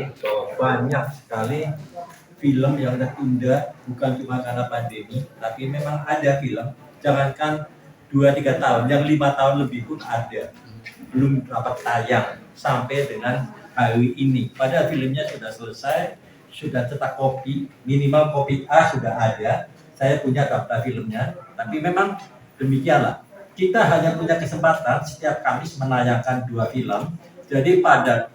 sekali bahwa banyak sekali film yang tertunda, bukan cuma karena pandemi, tapi memang ada film, jangankan 2-3 tahun, yang 5 tahun lebih pun ada, belum dapat tayang sampai dengan hari ini. Padahal filmnya sudah selesai, sudah cetak kopi, minimal kopi A sudah ada, saya punya daftar filmnya, tapi memang demikianlah. Kita hanya punya kesempatan setiap Kamis menayangkan 2 film, jadi pada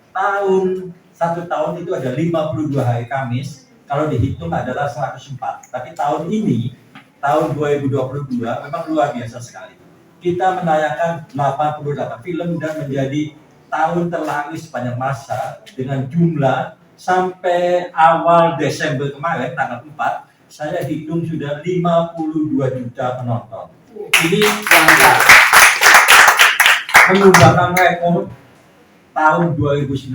satu tahun itu ada 52 hari Kamis, kalau dihitung adalah 104. Tapi tahun ini, tahun 2022 memang luar biasa sekali. Kita menayangkan 88 film dan menjadi tahun terlaris sepanjang masa dengan jumlah sampai awal Desember kemarin tanggal 4 saya hitung sudah 52 juta penonton. Ini sangat mengubahkan rekor tahun 2019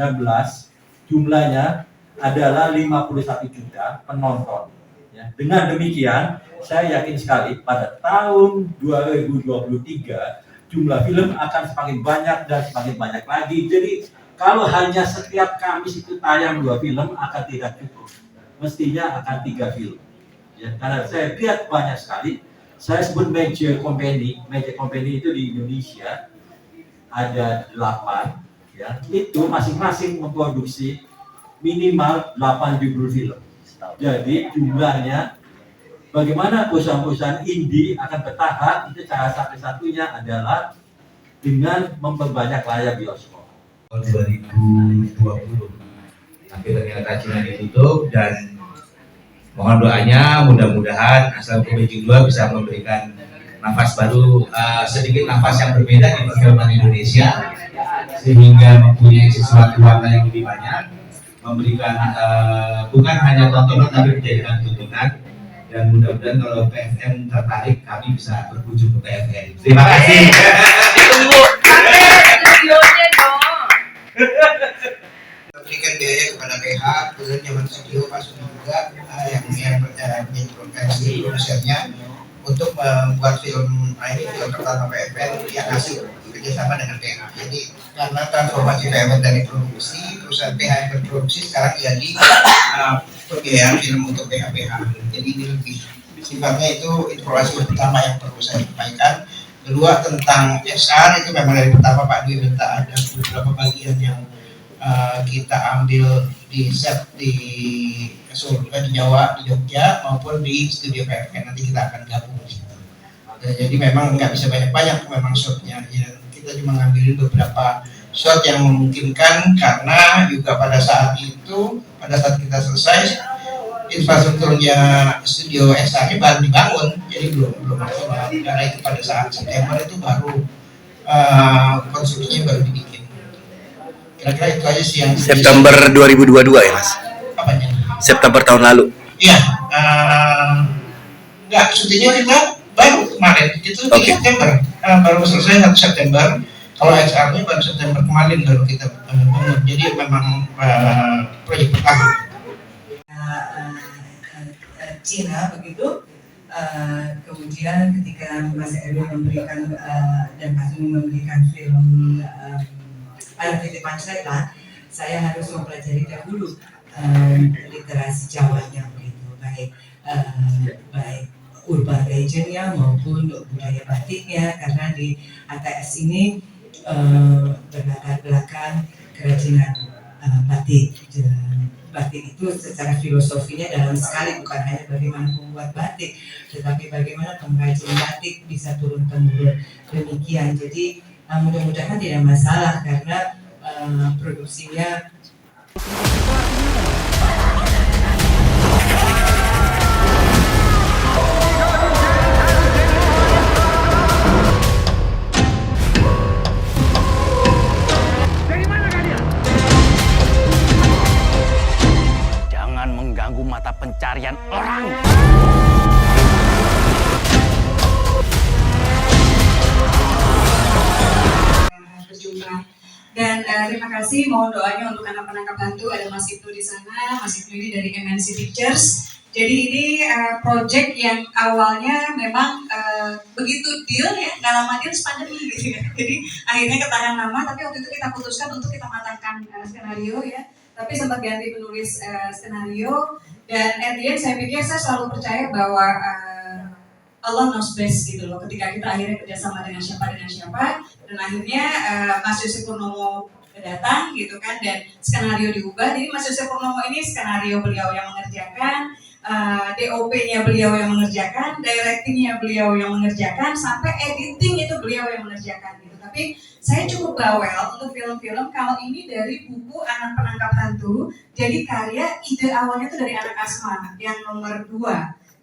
jumlahnya adalah 51 juta penonton. Ya. Dengan demikian, saya yakin sekali pada tahun 2023 jumlah film akan semakin banyak dan semakin banyak lagi. Jadi kalau hanya setiap Kamis itu tayang 2 film akan tidak cukup. Mestinya akan 3 film. Ya, karena saya lihat banyak sekali. Saya sebut major company itu di Indonesia ada 8. Ya, itu masing-masing memproduksi minimal 80 film. Jadi jumlahnya bagaimana perusahaan-perusahaan indie akan bertahan itu cara satu-satunya adalah dengan memperbanyak layar bioskop. 2020 tapi ternyata Cina ditutup dan mohon doanya mudah-mudahan Asal Komedi 2 bisa memberikan nafas baru, sedikit nafas yang berbeda di perfilman Indonesia sehingga mempunyai sesuatu warna yang lebih banyak, memberikan bukan hanya tontonan tapi menjadikan tuntunan, dan mudah-mudahan kalau PFM tertarik kami bisa berkunjung ke PFM. Terima kasih. Ditunggu. Videonya dong. Memberikan biaya kepada PH, kemudian Nyaman Studio Pak Sudi juga yang menjadi produsernya untuk membuat film ini film pertama PFM yang hasil kerjasama dengan PH. Jadi karena transformasi PFM dari produksi, perusahaan PH yang berproduksi sekarang jadi pembiayaan film untuk PH-PH. Jadi ini lebih sifatnya itu informasi pertama yang perlu saya sampaikan. Kedua tentang SR itu memang dari pertama Pak Dwi minta ada beberapa bagian yang kita ambil di set di Jawa, di Jogja maupun di studio PFM. Nanti kita akan gabung. Jadi memang nggak bisa banyak-banyak memang shotnya. Ya, kita cuma ngambil beberapa shot yang memungkinkan karena juga pada saat kita selesai infrastrukturnya studio SR baru dibangun, jadi belum maksimal karena itu pada saat September itu baru konstruksinya baru dibikin. Kira-kira itu aja sih yang September 2022 ya Mas? Apanya? September tahun lalu. Iya, enggak, syutingnya kita baru kemarin itu di September, baru selesai 1 September. Kalau XR-nya baru September kemarin baru kita bangun. Jadi memang proyek pertama. Cina begitu. Kemudian ketika Mas Erwin memberikan dan Mas Umi memberikan film Anak Titip Pancasila, saya harus mempelajari dahulu literasi Jawanya begitu, baik urban legend-nya maupun budaya batiknya, karena di ATS ini berlatar belakang kerajinan batik. Batik itu secara filosofinya dalam sekali, bukan hanya bagaimana membuat batik, tetapi bagaimana pengrajin batik bisa turun temurun demikian. Jadi mudah-mudahan tidak masalah karena produksinya mengganggu mata pencarian orang. Dan terima kasih, mohon doanya untuk anak penangkap hantu. Ada Mas Ibnu di sana, Mas Ibnu ini dari MNC Pictures. Jadi ini project yang awalnya memang begitu deal ya, nggak lama deal sepanjang ini gitu ya. Jadi akhirnya ke tangan nama, tapi waktu itu kita putuskan untuk kita matangkan skenario ya. tapi sempat ganti penulis skenario. Dan at the end saya pikir saya selalu percaya bahwa Allah knows best gitu loh. Ketika kita akhirnya kerjasama dengan siapa, dan akhirnya Mas Yosef Purnomo datang gitu kan, dan skenario diubah. Jadi Mas Yosef Purnomo ini skenario beliau yang mengerjakan, DOP-nya beliau yang mengerjakan, directing-nya beliau yang mengerjakan, sampai editing itu beliau yang mengerjakan gitu. Tapi saya cukup bawel untuk film-film kalau ini dari buku Anak Penangkap Hantu. Jadi karya ide awalnya itu dari anak Asma yang nomor 2.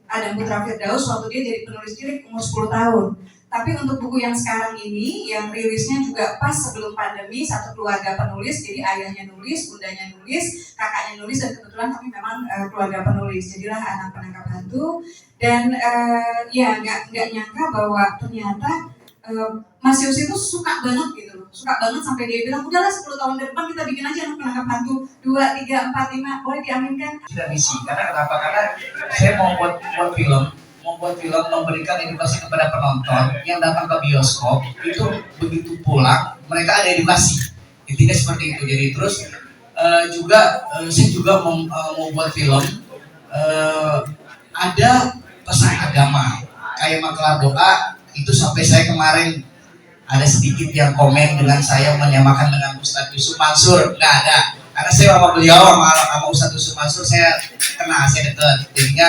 Adam Putra Firdaus waktu dia jadi penulis cilik umur 10 tahun. Tapi untuk buku yang sekarang ini, yang rilisnya juga pas sebelum pandemi, satu keluarga penulis, jadi ayahnya nulis, bundanya nulis, kakaknya nulis, dan kebetulan kami memang keluarga penulis. Jadilah Anak Penangkap Hantu. Dan ya nggak nyangka bahwa ternyata Mas Yos itu suka banget gitu loh, suka banget sampai dia bilang, udahlah 10 tahun depan kita bikin aja Anak Penangkap Hantu 2, 3, 4, 5, boleh diaminkan? Tidak misi, karena kenapa? Karena saya mau buat film memberikan edukasi kepada penonton yang datang ke bioskop, itu begitu pulang mereka ada edukasi, intinya seperti itu. Jadi terus saya juga mau buat film ada pesan agama kayak makalah doa itu, sampai saya kemarin ada sedikit yang komen dengan saya menyamakan dengan Ustadz Yusuf Mansur. Nggak ada, karena saya sama beliau sama Ustadz Yusuf Mansur saya kenal, saya dekat, jadinya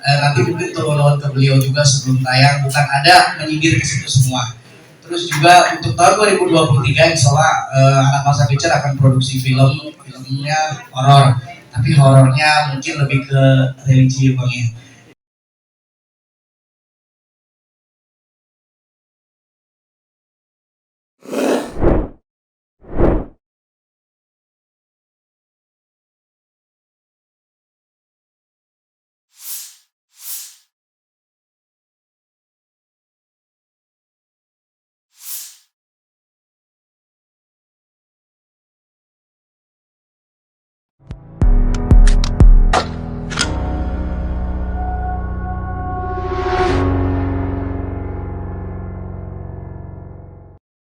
nanti mungkin turun ke beliau juga sebelum tayang, bukan ada menyindir ke situ semua. Terus juga untuk tahun 2023 insya Allah Anak Bangsa Picture akan produksi filmnya horor, tapi horornya mungkin lebih ke religi Bang ya.